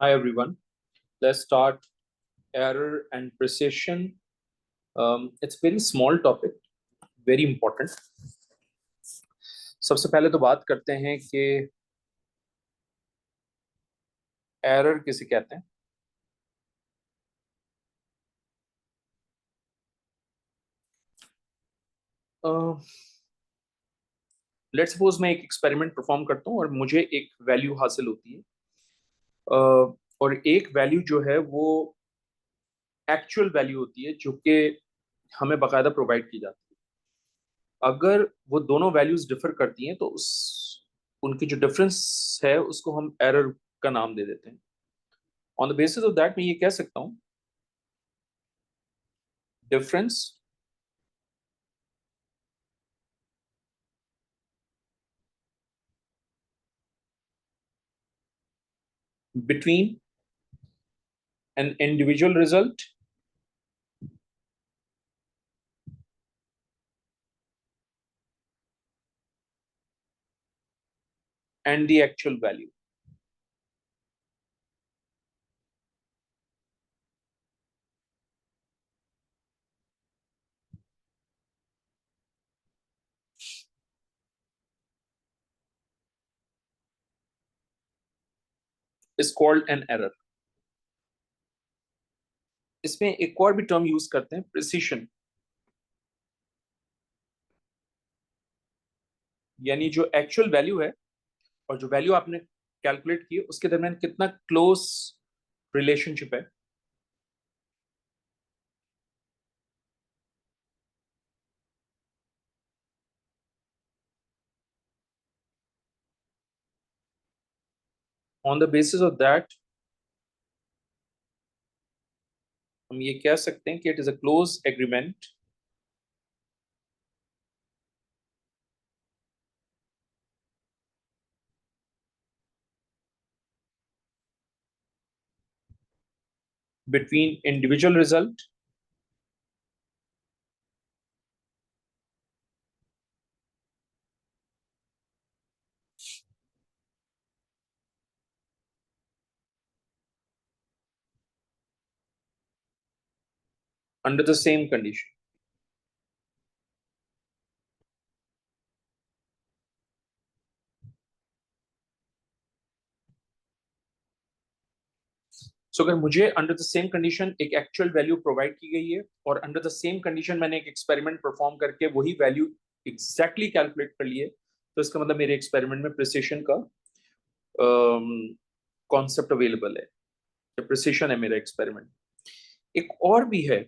Hi everyone. Let's start error and precision. It's a very small topic, very important. सबसे पहले तो बात करते हैं कि एरर किसे कहते हैं. लेट्स सपोज मैं एक एक्सपेरिमेंट परफॉर्म करता हूँ और मुझे एक वैल्यू हासिल होती है. और एक वैल्यू जो है वो एक्चुअल वैल्यू होती है जो कि हमें बाकायदा प्रोवाइड की जाती है. अगर वो दोनों वैल्यूज डिफर करती हैं तो उस उनकी जो डिफरेंस है उसको हम एरर का नाम दे देते हैं. On the basis of that मैं ये कह सकता हूँ difference between an individual result and the actual value. Is called an error. इसमें एक और भी टर्म यूज करते हैं प्रिसिशन, यानी जो एक्चुअल वैल्यू है और जो वैल्यू आपने कैलकुलेट की है उसके दरमियान कितना क्लोज रिलेशनशिप है. On the basis of that हम ये कह सकते हैं कि it is a close agreement between individual result under the same condition. सो अगर मुझे अंडर द सेम कंडीशन एक एक्चुअल वैल्यू प्रोवाइड की गई है और अंडर द सेम कंडीशन मैंने एक एक्सपेरिमेंट परफॉर्म करके वही वैल्यू एग्जैक्टली कैलकुलेट कर ली है, तो इसका मतलब मेरे एक्सपेरिमेंट में प्रिसिशन का कॉन्सेप्ट अवेलेबल है, प्रिसिशन है मेरा एक्सपेरिमेंट. एक और भी है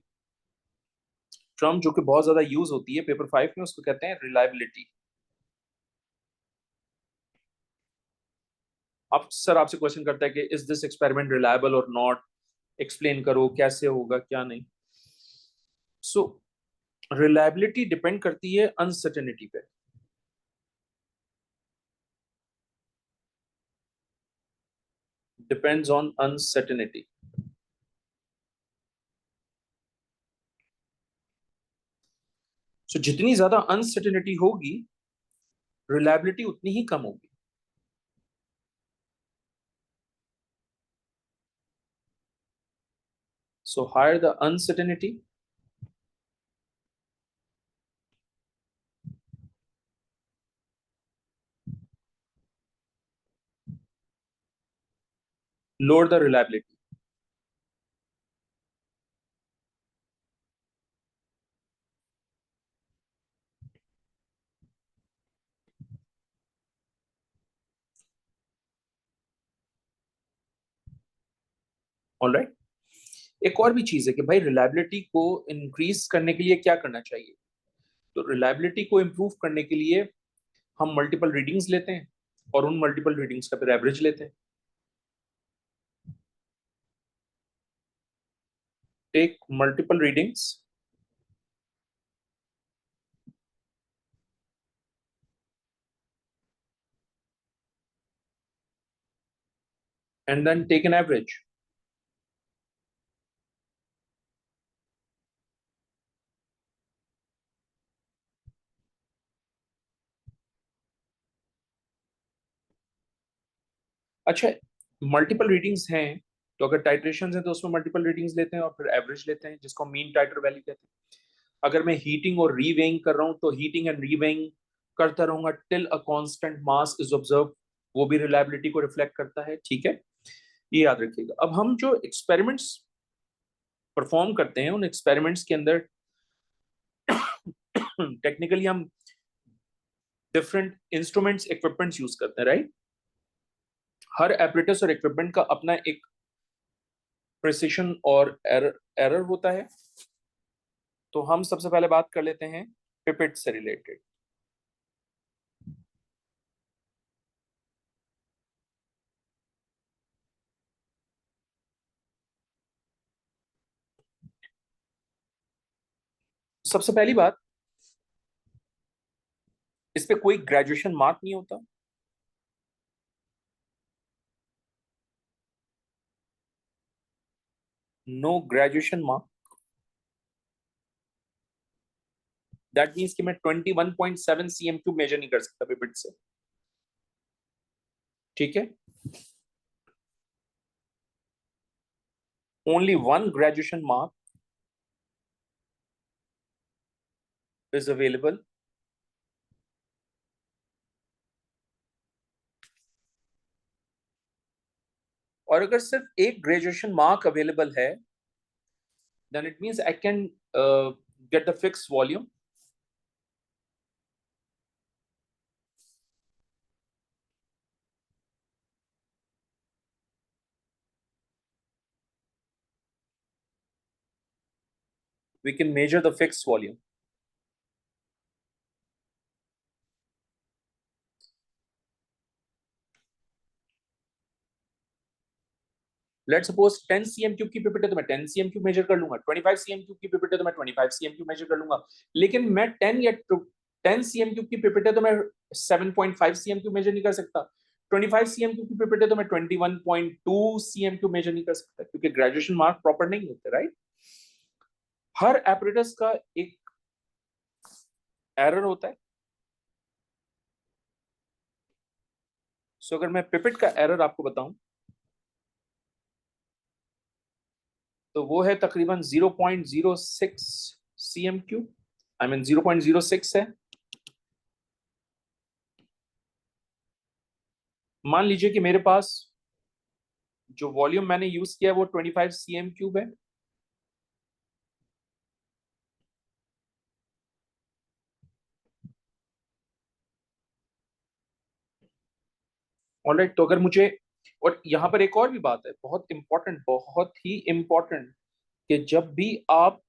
टर्म जो कि बहुत ज्यादा यूज होती है पेपर 5 में, उसको कहते हैं रिलायबिलिटी. अब सर आपसे क्वेश्चन करता है कि इज दिस एक्सपेरिमेंट रिलायबल और नॉट, एक्सप्लेन करो कैसे होगा क्या नहीं. सो रिलायबिलिटी डिपेंड करती है अनसर्टेनिटी पे. Depends on uncertainty. सो जितनी ज्यादा अनसर्टेनिटी होगी रिलायबिलिटी उतनी ही कम होगी. So higher the uncertainty, lower the reliability. Alright. एक और भी चीज है कि भाई रिलायबिलिटी को इंक्रीज करने के लिए क्या करना चाहिए. तो रिलायबिलिटी को इम्प्रूव करने के लिए हम मल्टीपल रीडिंग्स लेते हैं और उन मल्टीपल रीडिंग्स का फिर एवरेज लेते हैं. Take multiple readings and then take an average. अच्छा, मल्टीपल रीडिंग्स हैं तो अगर टाइट्रेशन है तो उसमें मल्टीपल रीडिंग्स लेते हैं और फिर एवरेज लेते हैं, जिसको मीन टाइटर वैल्यू कहते हैं। अगर मैं हीटिंग और रीवेइंग कर रहा हूं तो हीटिंग एंड रीवेइंग करता रहूंगा till a constant mass is observe, वो भी रिलायबिलिटी को रिफ्लेक्ट करता है। ठीक है, ये याद रखिएगा। अब हम जो एक्सपेरिमेंट्स परफॉर्म करते हैं उन एक्सपेरिमेंट्स के अंदर टेक्निकली हम डिफरेंट इंस्ट्रूमेंट्स इक्विपमेंट्स यूज करते हैं, राइट। हर एपरेटस और इक्विपमेंट का अपना एक प्रिसिशन और एरर एरर होता है। तो हम सबसे पहले बात कर लेते हैं पिपेट से रिलेटेड। सबसे पहली बात, इस पे कोई ग्रेजुएशन मार्क नहीं होता। No graduation mark. That means कि मैं 21.7 सीएम क्यूब मेजर नहीं कर सकता पिपेट से। ठीक है, only one graduation mark is available. और अगर सिर्फ एक ग्रेजुएशन मार्क अवेलेबल है then it means I can get the fixed volume. We can measure the fixed volume. Let's suppose 10 cm cube की पिपेट है तो मैं 10 cm क्यूब मेजर कर लूंगा, 25 cm क्यूब की पिपेट है तो मैं 25 cm क्यूब मेजर कर लूंगा। लेकिन मैं 10 cm क्यूब की पिपेट है तो मैं 7.5 cm क्यूब मेजर नहीं कर सकता। 25 cm क्यूब की पिपेट है तो मैं 21.2 cm क्यूब मेजर नहीं कर सकता, क्योंकि ग्रेजुएशन मार्क प्रॉपर नहीं होते, राइट। हर एपरेटस का एक एरर होता है। सो अगर मैं पिपेट का एरर आपको बताऊं तो वो है तकरीबन 0.06 सीएम क्यूब, आई मीन 0.06 है। मान लीजिए कि मेरे पास जो वॉल्यूम मैंने यूज किया है वो 25 सीएम क्यूब है। ऑलराइट, तो अगर मुझे, और यहां पर एक और भी बात है बहुत इंपॉर्टेंट, बहुत ही इंपॉर्टेंट, कि जब भी आप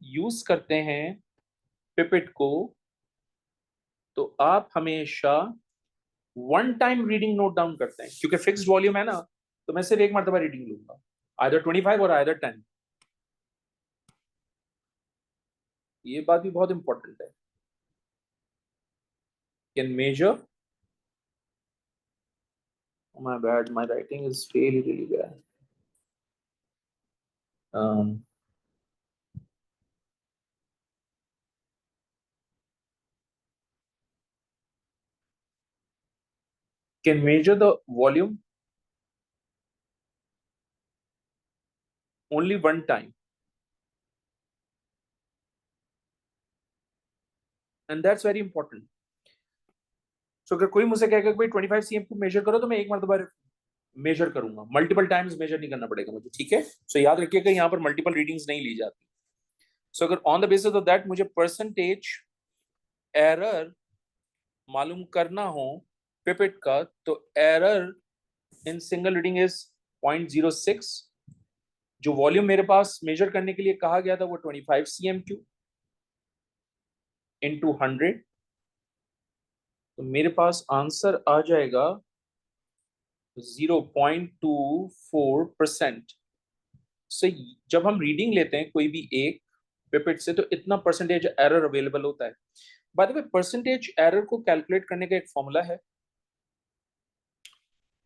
यूज करते हैं पिपेट को तो आप हमेशा one time reading note down करते हैं, क्योंकि फिक्स्ड वॉल्यूम है ना, तो मैं सिर्फ एक मरतबा रीडिंग लूंगा, आइदर 25 और आइदर 10। ये बात भी बहुत इंपॉर्टेंट है। Can measure, my bad, my writing is really really bad. um, can measure the volume only one time, and that's very important. So अगर कोई मुझसे कहेगा कि भाई 25 सीएम को मेजर करो तो मैं एक मरतबा मेजर करूंगा, मल्टीपल टाइम्स मेजर नहीं करना पड़ेगा मुझे। ठीक है, सो याद रखिएगा यहाँ पर मल्टीपल रीडिंग्स नहीं ली जाती। सो अगर on the basis of that मुझे परसेंटेज एरर मालूम करना हो पिपेट का, तो error in single reading is 0.06। जो वॉल्यूम मेरे पास मेजर करने के लिए कहा गया था वो 25 सीएम क्यू इंटू 100, तो मेरे पास आंसर आ जाएगा 0.24%। से जब हम रीडिंग लेते हैं कोई भी एक पिपेट से तो इतना परसेंटेज एरर अवेलेबल होता है। By the way, percentage error को कैलकुलेट करने का एक फॉर्मूला है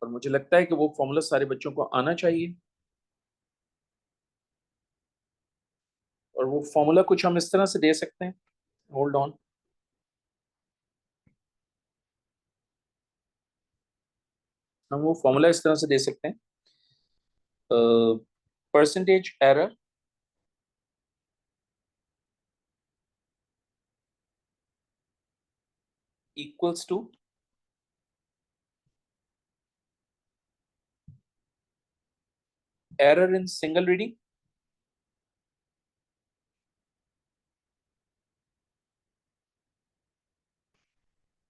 और मुझे लगता है कि वो फॉर्मूला सारे बच्चों को आना चाहिए। और वो फॉर्मूला कुछ हम इस तरह से दे सकते हैं, होल्ड ऑन। हम वो फॉर्मूला इस तरह से दे सकते हैं, percentage error equals to error in single reading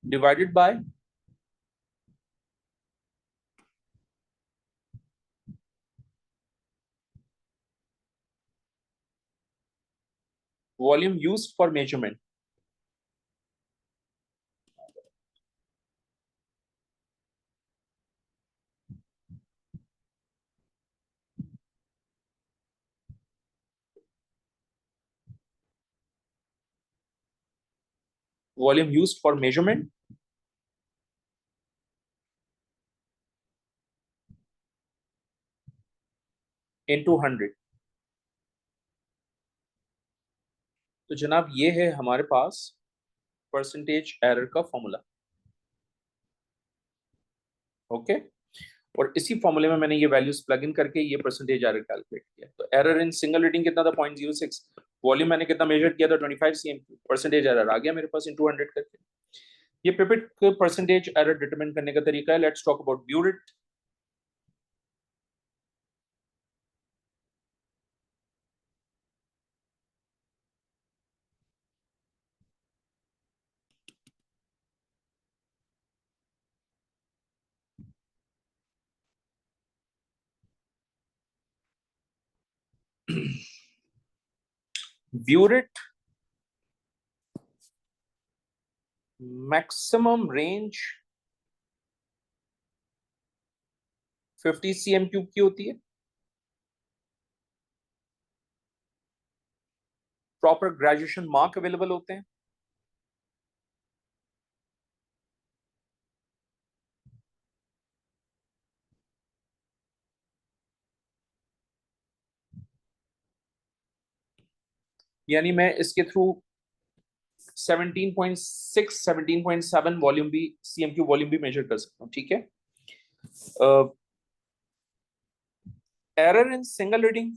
divided by volume used for measurement. Volume used for measurement into 100। तो जनाब ये है हमारे पास परसेंटेज एरर का फॉर्मूला। ओके, और इसी फॉर्मूले में मैंने ये वैल्यूज प्लग इन करके ये परसेंटेज एरर कैलकुलेट किया। तो एरर इन सिंगल रीडिंग कितना था, 0.06। वॉल्यूम मैंने कितना मेजर किया था, 25 cm। परसेंटेज एरर आ गया मेरे पास इन 200 करके। ये पिपेट परसेंटेज एरर डिटरमाइन करने का तरीका है। Let's talk about burette. Burette maximum range 50 cm³ की होती है। प्रॉपर ग्रेजुएशन मार्क अवेलेबल होते हैं। यानी मैं इसके थ्रू 17.6 17.7 वॉल्यूम भी, CM³ वॉल्यूम भी मेजर कर सकता हूँ। ठीक है। Error in single reading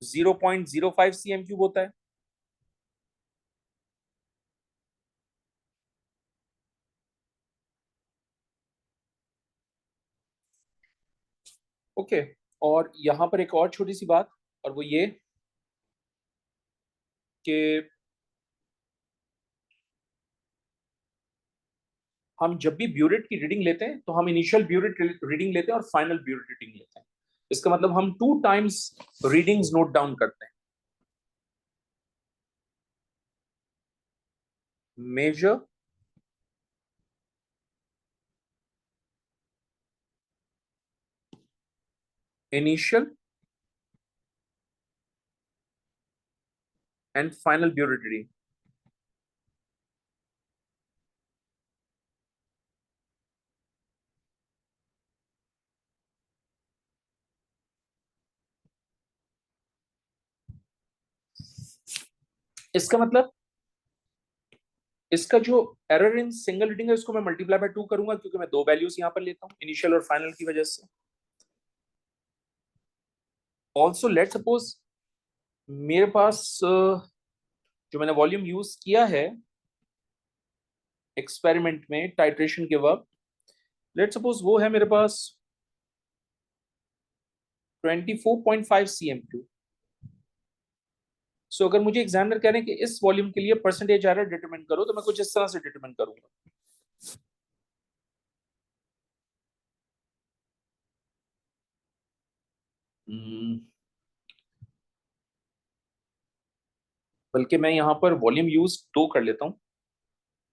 0.05 CM³ होता है। ओके, और यहां पर एक और छोटी सी बात, और वो ये कि हम जब भी ब्यूरेट की रीडिंग लेते हैं तो हम इनिशियल ब्यूरेट रीडिंग लेते हैं और फाइनल ब्यूरेट रीडिंग लेते हैं। इसका मतलब हम 2 टाइम्स रीडिंग्स नोट डाउन करते हैं। Measure initial and final burette reading. इसका मतलब इसका जो एरर इन सिंगल रीडिंग है उसको मैं मल्टीप्लाई बाय 2 करूंगा, क्योंकि मैं 2 वैल्यूज यहां पर लेता हूं इनिशियल और फाइनल की वजह से। ऑल्सो लेट सपोज मेरे पास जो मैंने वॉल्यूम यूज किया है एक्सपेरिमेंट में टाइट्रेशन के वक्त, लेट सपोज वो है मेरे पास 24.5 CM³। सो अगर मुझे एग्जामिनर कह रहे हैं कि इस वॉल्यूम के लिए परसेंटेज एरर डिटरमाइन करो, तो मैं कुछ इस तरह से डिटरमाइन करूंगा। बल्कि मैं यहाँ पर वॉल्यूम यूज 2 कर लेता हूँ।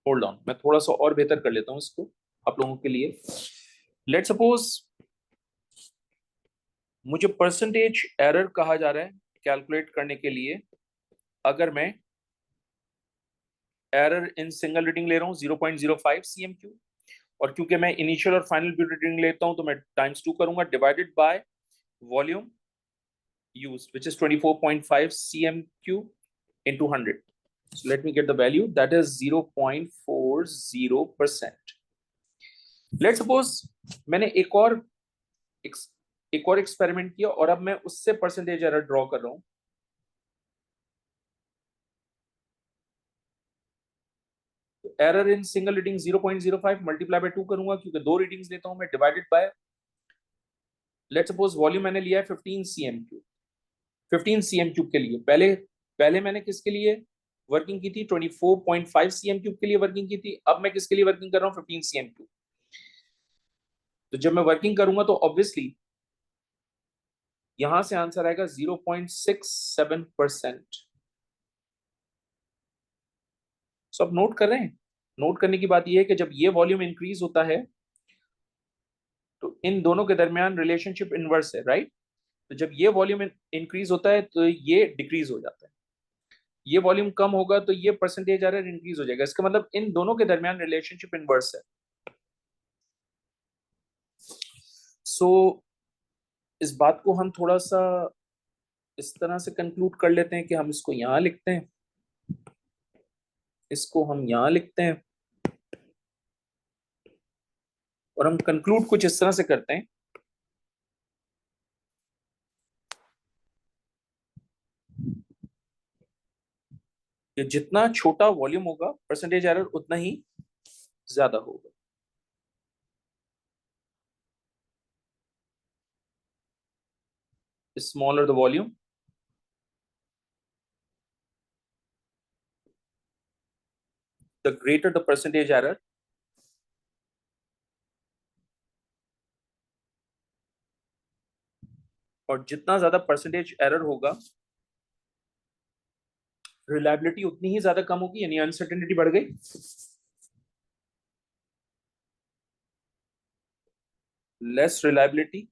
होल्ड ऑन, मैं थोड़ा सा और बेहतर कर लेता हूँ इसको आप लोगों के लिए। लेट सपोज मुझे परसेंटेज एरर कहा जा रहा है कैलकुलेट करने के लिए, अगर मैं एरर इन सिंगल रीडिंग ले रहा हूँ 0.05 CM³, और क्योंकि मैं इनिशियल और फाइनल भी रीडिंग लेता हूँ तो मैं टाइम्स 2 करूंगा, divided by volume used which is 24.5 CM³ into 100। So let me get the value, that is 0.40%. Let's suppose मैंने एक और एक्सपेरिमेंट किया और अब मैं उससे परसेंटेज एरर ड्रॉ कर रहा हूं। Error in single reading 0.05 multiply by 2 करूंगा क्योंकि दो रीडिंग्स लेता हूं मैं, divided by, let's suppose volume मैंने लिया है 15 cm क्यूब। 15 cm क्यूब के लिए पहले पहले मैंने किसके लिए वर्किंग की थी? 24.5 cm क्यूब के लिए वर्किंग की थी। अब मैं किसके लिए वर्किंग कर रहा हूं? 15 cm क्यूब। तो जब मैं वर्किंग करूंगा तो ऑब्वियसली यहां से आंसर आएगा 0.67%। सब नोट कर रहे हैं? नोट करने की बात यह है कि जब ये वॉल्यूम इंक्रीज होता है तो इन दोनों के दरमियान रिलेशनशिप इनवर्स है, राइट? तो जब ये वॉल्यूम इंक्रीज होता है तो ये डिक्रीज हो जाता है। ये वॉल्यूम कम होगा तो ये परसेंटेज एरर इंक्रीज हो जाएगा। इसका मतलब इन दोनों के दरमियान रिलेशनशिप इनवर्स है। सो इस बात को हम थोड़ा सा इस तरह से कंक्लूड कर लेते हैं कि हम इसको यहां लिखते हैं, इसको हम यहां लिखते हैं और हम कंक्लूड कुछ इस तरह से करते हैं कि जितना छोटा वॉल्यूम होगा परसेंटेज एरर उतना ही ज्यादा होगा। Smaller the volume, the greater the percentage error, और जितना ज्यादा परसेंटेज एरर होगा रिलायबिलिटी उतनी ही ज्यादा कम होगी, यानी अनसर्टेनिटी बढ़ गई। लेस रिलायबिलिटी,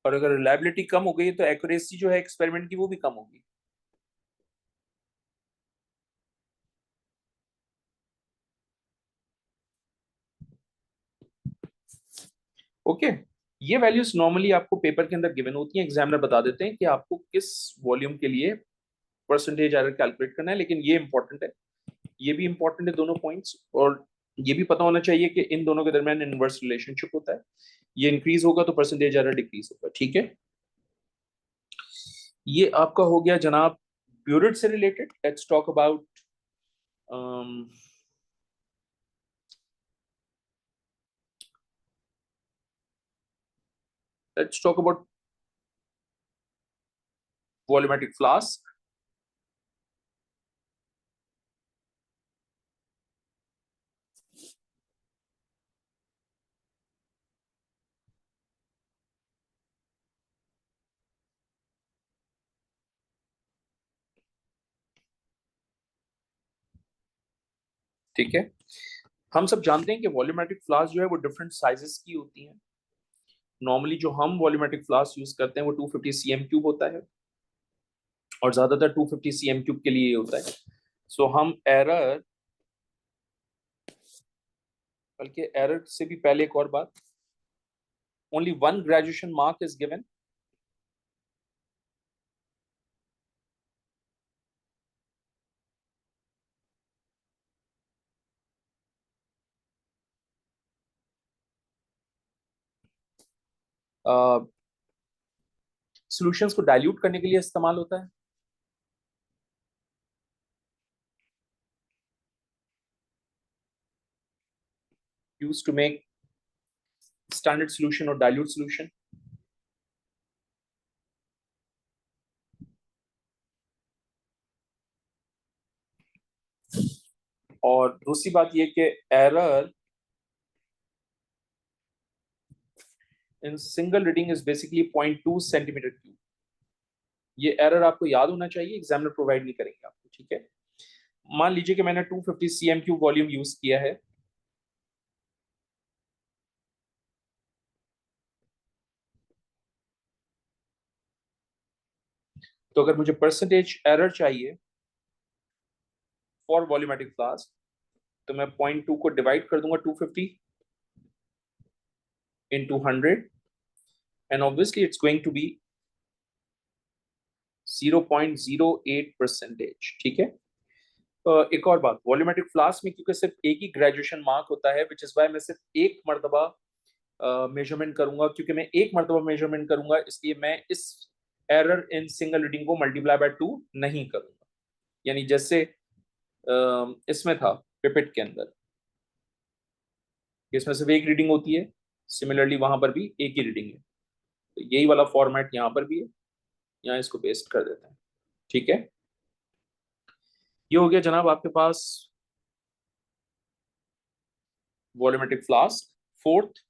और अगर रिलायबिलिटी कम हो गई तो एक्यूरेसी जो है एक्सपेरिमेंट की वो भी कम होगी। ओके, ये वैल्यूज नॉर्मली आपको पेपर के अंदर गिवन होती हैं, एग्जामिनर बता देते हैं कि आपको किस वॉल्यूम के लिए परसेंटेज एरर कैलकुलेट करना है। लेकिन ये इंपॉर्टेंट है, ये भी इंपॉर्टेंट है दोनों पॉइंट्स, और ये भी पता होना चाहिए कि इन दोनों के दरमियान इनवर्स रिलेशनशिप होता है। ये इंक्रीज होगा तो परसेंटेज एरर डिक्रीज होगा, ठीक है। ये आपका हो गया जनाब ब्यूरेट से related. Let's talk about let's talk about volumetric flask। ठीक है, हम सब जानते हैं कि वॉल्यूमेट्रिक फ्लास्क जो है वो डिफरेंट साइजेस की होती हैं। नॉर्मली जो हम वॉल्यूमेट्रिक फ्लास्क यूज करते हैं वो 250 cm क्यूब होता है, और ज्यादातर 250 cm क्यूब के लिए होता है। सो हम एरर, बल्कि एरर से भी पहले एक और बात, only one graduation mark is given. Solutions को डाइल्यूट करने के लिए इस्तेमाल होता है। Use to make standard solution और डाइल्यूट सॉल्यूशन। और दूसरी बात ये कि error in single reading is basically 0.2 centimetre cube. ये एरर आपको याद होना चाहिए, एग्जामिनर प्रोवाइड नहीं करेंगे आपको, ठीक है। मान लीजिए कि मैंने 250 cm क्यूब वॉल्यूम यूज किया है, तो अगर मुझे परसेंटेज एरर चाहिए फॉर वॉल्यूमेट्रिक फ्लास्क तो मैं 0.2 को डिवाइड कर दूंगा 250 into 100, and obviously it's going to be 0.08%। ठीक है। एक और बात, वॉल्यूमेट्रिक फ्लास्क में क्योंकि सिर्फ एक ही ग्रेजुएशन मार्क होता है, विच इज वाई मैं सिर्फ एक मरतबा मेजरमेंट करूंगा, क्योंकि मैं एक मरतबा मेजरमेंट करूंगा इसलिए मैं इस एरर इन सिंगल रीडिंग को मल्टीप्लाई बाय 2 नहीं करूंगा। यानी जैसे इसमें था पिपेट के अंदर, इसमें सिर्फ एक रीडिंग होती है, सिमिलरली वहां पर भी एक ही रीडिंग है, तो यही वाला फॉर्मेट यहाँ पर भी है। यहाँ इसको पेस्ट कर देते हैं। ठीक है, ये हो गया जनाब आपके पास volumetric flask. Fourth,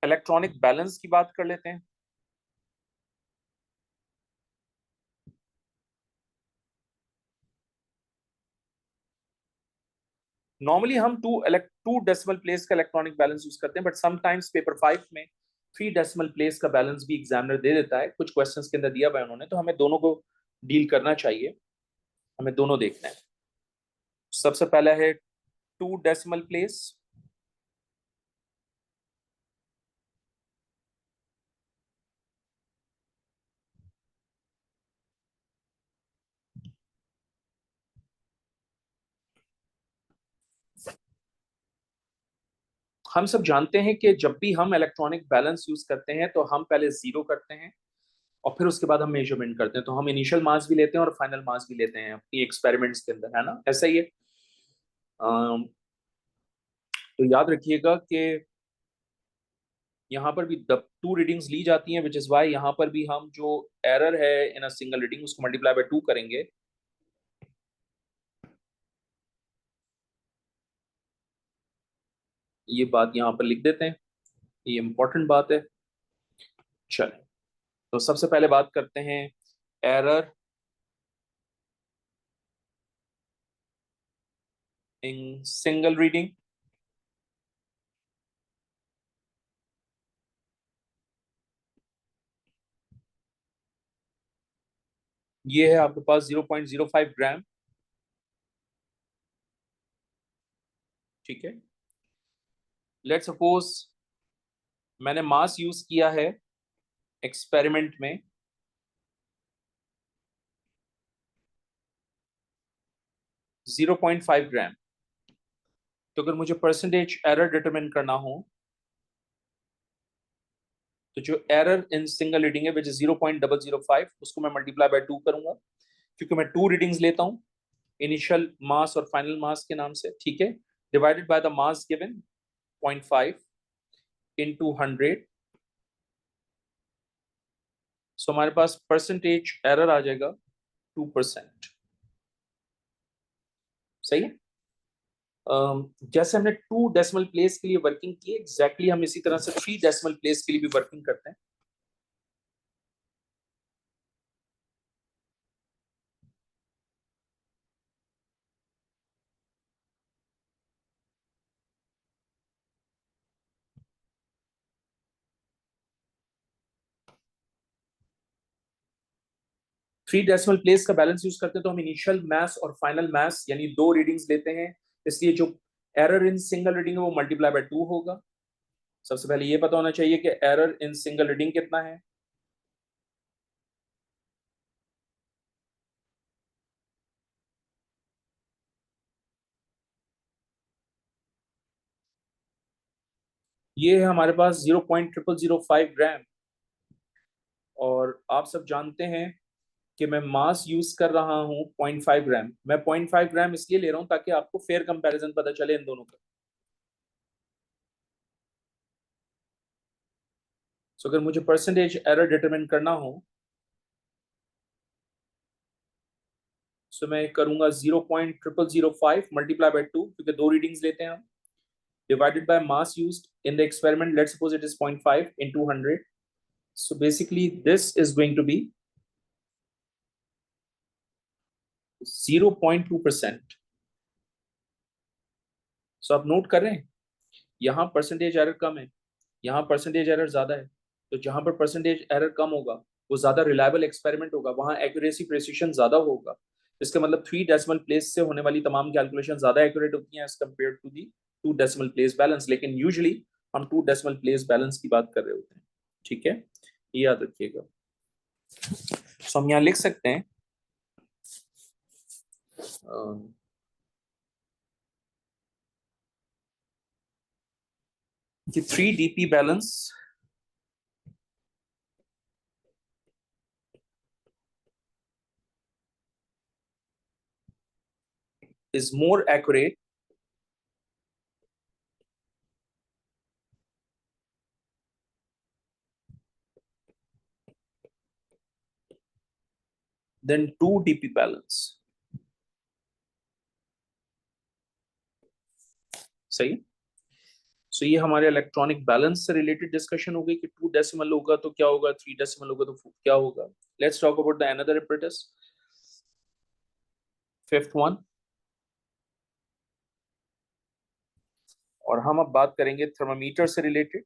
electronic balance की बात कर लेते हैं। नॉर्मली हम टू डेसिमल प्लेस का इलेक्ट्रॉनिक बैलेंस यूज करते हैं, बट समटाइम्स पेपर 5 में 3 डेसिमल प्लेस का बैलेंस भी एग्जामिनर दे देता है, कुछ क्वेश्चंस के अंदर दिया हुआ है उन्होंने, तो हमें दोनों को डील करना चाहिए, हमें दोनों देखना है। सबसे पहला है 2 डेसिमल प्लेस। हम सब जानते हैं कि जब भी हम इलेक्ट्रॉनिक बैलेंस यूज करते हैं तो हम पहले जीरो करते हैं और फिर उसके बाद हम मेजरमेंट करते हैं, तो हम इनिशियल मास भी लेते हैं और फाइनल मास भी लेते हैं अपनी एक्सपेरिमेंट्स के अंदर, है ना, ऐसा ही है। तो याद रखिएगा कि यहाँ पर भी 2 रीडिंग्स ली जाती हैं, विच इज वाई यहाँ पर भी हम जो एरर है इन अ सिंगल रीडिंग उसको मल्टीप्लाई बाय 2 करेंगे। ये बात यहाँ पर लिख देते हैं, ये इंपॉर्टेंट बात है। चलें, तो सबसे पहले बात करते हैं एरर इन सिंगल रीडिंग। ये है आपके पास 0.05 ग्राम। ठीक है, लेट सपोज मैंने मास यूज किया है एक्सपेरिमेंट में 0.5 ग्राम, तो अगर मुझे परसेंटेज एरर डिटरमिन करना हो तो जो एरर इन सिंगल रीडिंग है विच इज 0.005, उसको मैं मल्टीप्लाई बाय 2 करूंगा, क्योंकि मैं 2 रीडिंग्स लेता हूं इनिशियल मास और फाइनल मास के नाम से। ठीक है, divided by the mass given 0.5 into 100, सो हमारे पास परसेंटेज एरर आ जाएगा 2%। सही है। जैसे हमने 2 डेसिमल प्लेस के लिए वर्किंग की, एग्जैक्टली हम इसी तरह से 3 डेसिमल प्लेस के लिए भी वर्किंग करते हैं। थ्री डेसिमल प्लेस का बैलेंस यूज करते हैं तो हम इनिशियल मैथ्स और फाइनल मैथ्स यानी 2 रीडिंग्स लेते हैं, इसलिए जो एरर इन सिंगल रीडिंग है वो मल्टीप्लाई बाय 2 होगा। सबसे पहले ये पता होना चाहिए कि एरर इन सिंगल रीडिंग कितना है। ये है हमारे पास 0.0005 ग्राम, और आप सब जानते हैं कि मैं मास यूज कर रहा हूं 0.5 ग्राम। मैं 0.5 ग्राम इसलिए ले रहा हूं ताकि आपको फेयर कंपैरिजन पता चले इन दोनों का। सो अगर मुझे परसेंटेज एरर डिटरमिन करना हो सो मैं करूंगा 0.0005 मल्टीप्लाई बाय 2, क्योंकि 2 रीडिंग्स लेते हैं हम, divided by mass used in the experiment. Let's suppose it is 0.5 into 100. So basically this is going to be 0.2%. So आप नोट कर रहे हैं, यहाँ परसेंटेज एरर कम है, यहाँ परसेंटेज एरर ज्यादा है, तो जहां पर परसेंटेज एरर कम होगा वो ज्यादा रिलायबल एक्सपेरिमेंट होगा, वहां एक्यूरेसी प्रिसिशन ज्यादा होगा। इसका मतलब 3 डेसिमल प्लेस से होने वाली तमाम कैलकुलेशन ज्यादा एक्यूरेट होती हैं as compared to the 2 decimal place balance. लेकिन यूजुअली हम 2 डेसिमल प्लेस बैलेंस की बात कर रहे होते हैं। ठीक है, ये याद रखिएगा। तो हम यहाँ लिख सकते हैं कि 3 DP balance is more accurate than 2 DP balance। सही। सो ये हमारे इलेक्ट्रॉनिक बैलेंस से रिलेटेड डिस्कशन हो गई कि 2 डेसिमल होगा तो क्या होगा, 3 डेसिमल होगा तो क्या होगा। Let's talk about the another apparatus, fifth one. और हम अब बात करेंगे थर्मामीटर से रिलेटेड।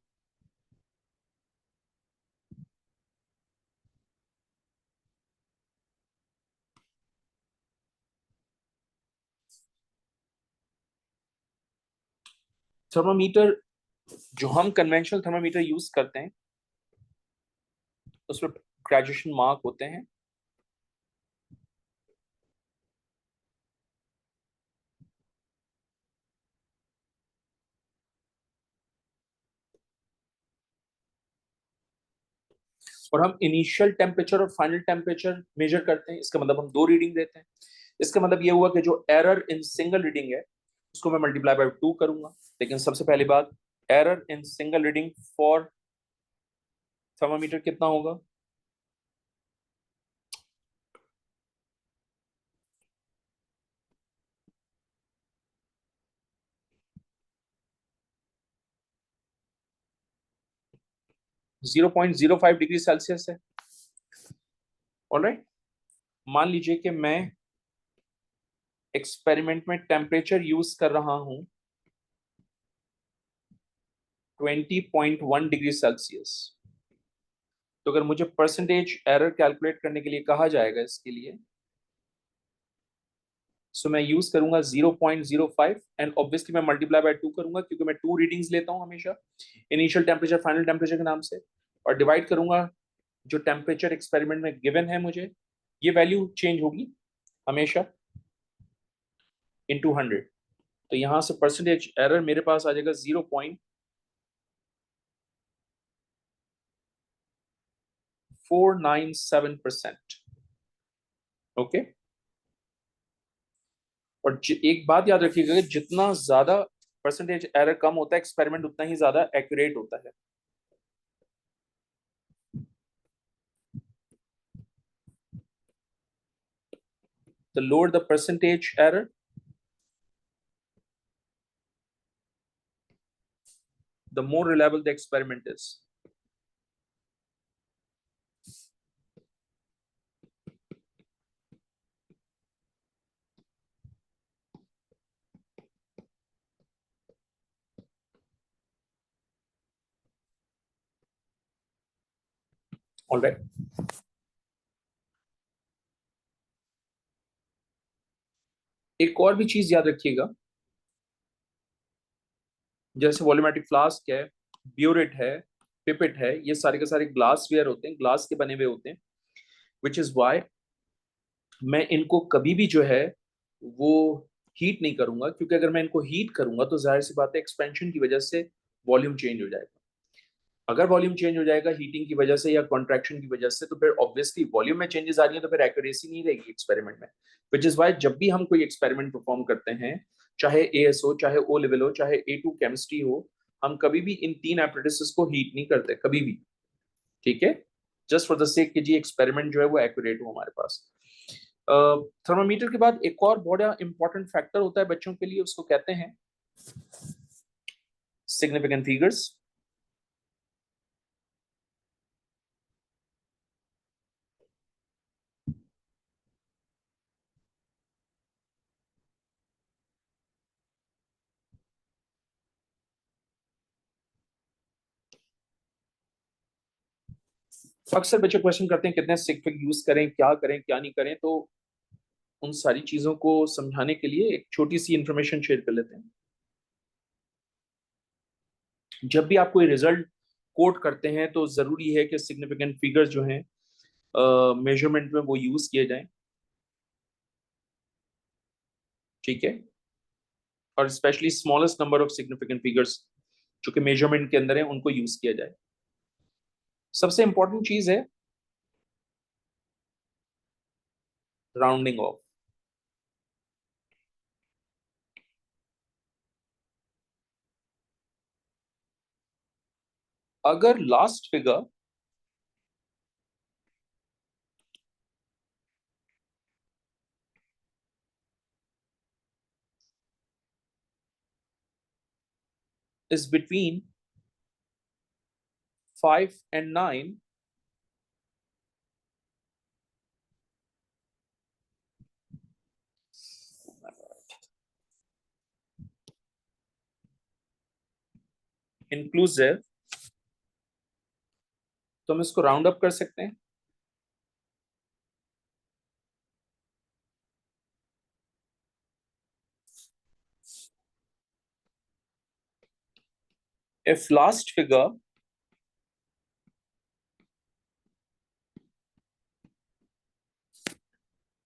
थर्मामीटर जो हम कन्वेंशनल थर्मामीटर यूज करते हैं उसमें ग्रेजुएशन मार्क होते हैं। और हम इनिशियल टेम्परेचर और फाइनल टेम्परेचर मेजर करते हैं। इसका मतलब हम 2 रीडिंग देते हैं। इसका मतलब ये हुआ कि जो एरर इन सिंगल रीडिंग है उसको मैं मल्टीप्लाई बाय 2 करूंगा। लेकिन सबसे पहली बात, error in single reading for thermometer कितना होगा? 0.05 डिग्री सेल्सियस है। ऑलराइट, मान लीजिए कि मैं एक्सपेरिमेंट में टेम्परेचर यूज कर रहा हूं 20.1 डिग्री सेल्सियस। तो अगर मुझे परसेंटेज एरर कैलकुलेट करने के लिए कहा जाएगा इसके लिए, सो मैं यूज करूंगा 0.05 एंड ऑब्वियसली मैं मल्टीप्लाई बाय 2 करूंगा क्योंकि मैं 2 रीडिंग्स लेता हूं हमेशा, इनिशियल टेम्परेचर फाइनल टेम्परेचर के नाम से। और डिवाइड करूंगा जो टेम्परेचर एक्सपेरिमेंट में गिवन है मुझे, ये वैल्यू चेंज होगी हमेशा, इनटू 100। तो यहां से परसेंटेज एरर मेरे पास आ जाएगा 0.497%। ओके। और एक बात याद रखिएगा कि जितना ज्यादा परसेंटेज एरर कम होता है एक्सपेरिमेंट उतना ही ज्यादा एक्यूरेट होता है। The lower the percentage error, the more reliable the experiment is. All right. एक और भी चीज याद रखिएगा, जैसे वॉल्यूमेट्रिक फ्लास्क है, ब्यूरेट है, पिपेट है, ये सारे के सारे ग्लास वेयर होते हैं, ग्लास के बने हुए होते हैं। विच इज वाई मैं इनको कभी भी जो है वो हीट नहीं करूंगा, क्योंकि अगर मैं इनको हीट करूंगा तो जाहिर सी बात है एक्सपेंशन की वजह से वॉल्यूम चेंज हो जाएगा। अगर वॉल्यूम चेंज हो जाएगा हीटिंग की वजह से या कॉन्ट्रैक्शन की वजह से, तो फिर ऑब्वियसली वॉल्यूम में चेंजेस आ रही है तो फिर एक्यूरेसी नहीं रहेगी एक्सपेरिमेंट में। विच इज वाई जब भी हम कोई एक्सपेरिमेंट परफॉर्म करते हैं, चाहे एएस हो, चाहे ओ लेवल हो, चाहे A2 केमिस्ट्री हो, हम कभी भी इन 3 एप्रेटिसेस को हीट नहीं करते कभी भी। ठीक है, जस्ट फॉर द सेक कि जी एक्सपेरिमेंट जो है वो एक्यूरेट हो हमारे पास। थर्मामीटर के बाद एक और बड़ा इंपॉर्टेंट फैक्टर होता है बच्चों के लिए, उसको कहते हैं सिग्निफिकेंट फिगर्स। अक्सर बच्चे क्वेश्चन करते हैं कितने सिग्निफिक यूज करें, क्या करें क्या नहीं करें, तो उन सारी चीजों को समझाने के लिए एक छोटी सी इंफॉर्मेशन शेयर कर लेते हैं। जब भी आप कोई रिजल्ट कोट करते हैं तो जरूरी है कि सिग्निफिकेंट फिगर्स जो हैं मेजरमेंट में वो यूज किए जाएं। ठीक है। और specially smallest number of significant figures जो कि मेजरमेंट के अंदर है उनको यूज किया जाए। सबसे इंपॉर्टेंट चीज है राउंडिंग ऑफ। अगर last figure is between 5 and 9, inclusive, तो हम इसको राउंड अप कर सकते हैं। If last figure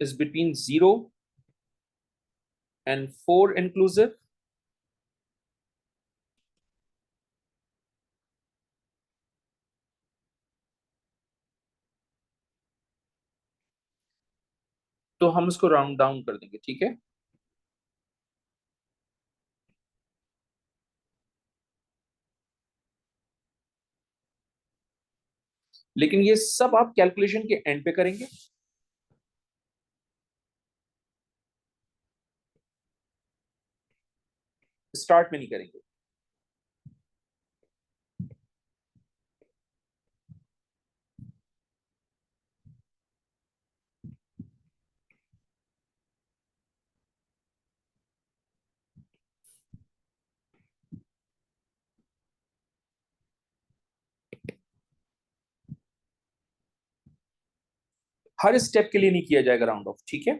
is between 0 and 4 inclusive, तो हम इसको राउंड डाउन कर देंगे। ठीक है। लेकिन ये सब आप कैलकुलेशन के एंड पे करेंगे, स्टार्ट में नहीं करेंगे। हर स्टेप के लिए नहीं किया जाएगा राउंड ऑफ। ठीक है।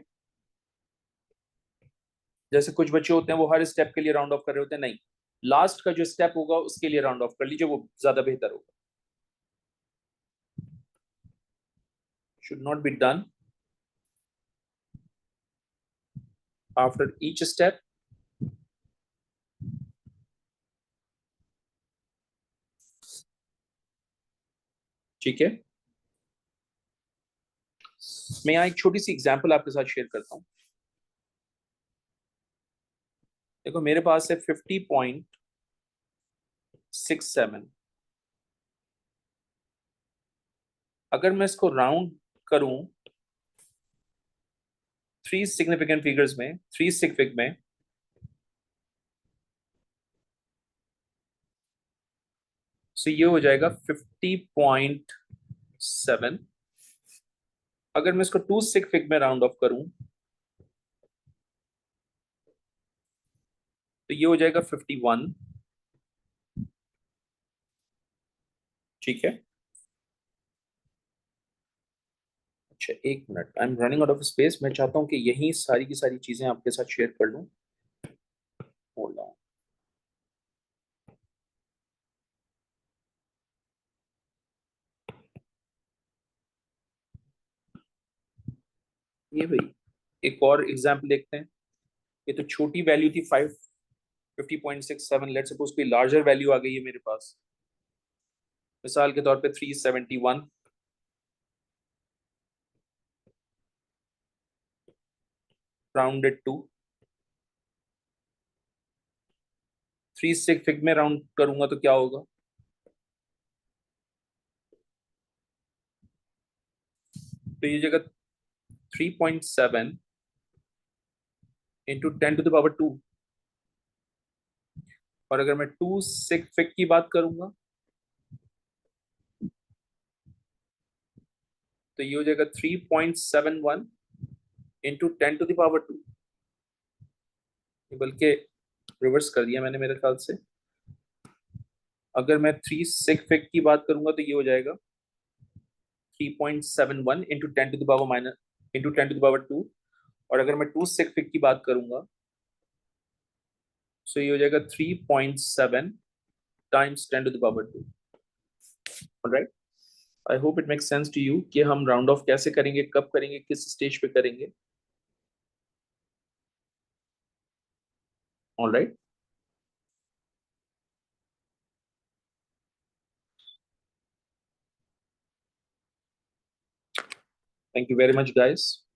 जैसे कुछ बच्चे होते हैं वो हर स्टेप के लिए राउंड ऑफ कर रहे होते हैं, नहीं, लास्ट का जो स्टेप होगा उसके लिए राउंड ऑफ कर लीजिए, वो ज्यादा बेहतर होगा। Should not be done after each step. ठीक है। मैं यहाँ एक छोटी सी एग्जांपल आपके साथ शेयर करता हूँ। देखो मेरे पास है 50.67। अगर मैं इसको राउंड करूं 3 सिग्निफिकेंट फिगर्स में, 3 सिग में, सो ये हो जाएगा 50.7। अगर मैं इसको 2 सिग में राउंड ऑफ करूं तो ये हो जाएगा 51। ठीक है। अच्छा, एक minute, I am running out of space. मैं चाहता हूं कि यही सारी की सारी चीजें आपके साथ शेयर कर लूं। Hold on. ये भाई एक और एग्जांपल देखते हैं। ये तो छोटी वैल्यू थी 50.67। लेट्स सपोज कोई लार्जर वैल्यू आ गई है मेरे पास, मिसाल के तौर पे 371 राउंडेड टू 3 सिग में राउंड करूंगा तो क्या होगा? तो ये जगह 3.7 इंटू 10⁻²। और अगर मैं 2 सिग की बात करूंगा तो ये हो जाएगा 3.71 इंटू 10⁻²। बल्कि रिवर्स कर दिया मैंने मेरे ख्याल से। अगर मैं 3 सिग की बात करूंगा तो ये हो जाएगा 3.71 इंटू 10⁻²। और अगर मैं 2 सिग की बात करूंगा सो ये हो जाएगा 3.7 times 10 to the power 2. All right. I hope it makes sense to you कि हम round off कैसे करेंगे, कब करेंगे, किस stage पे करेंगे. All right. Thank you very much, guys.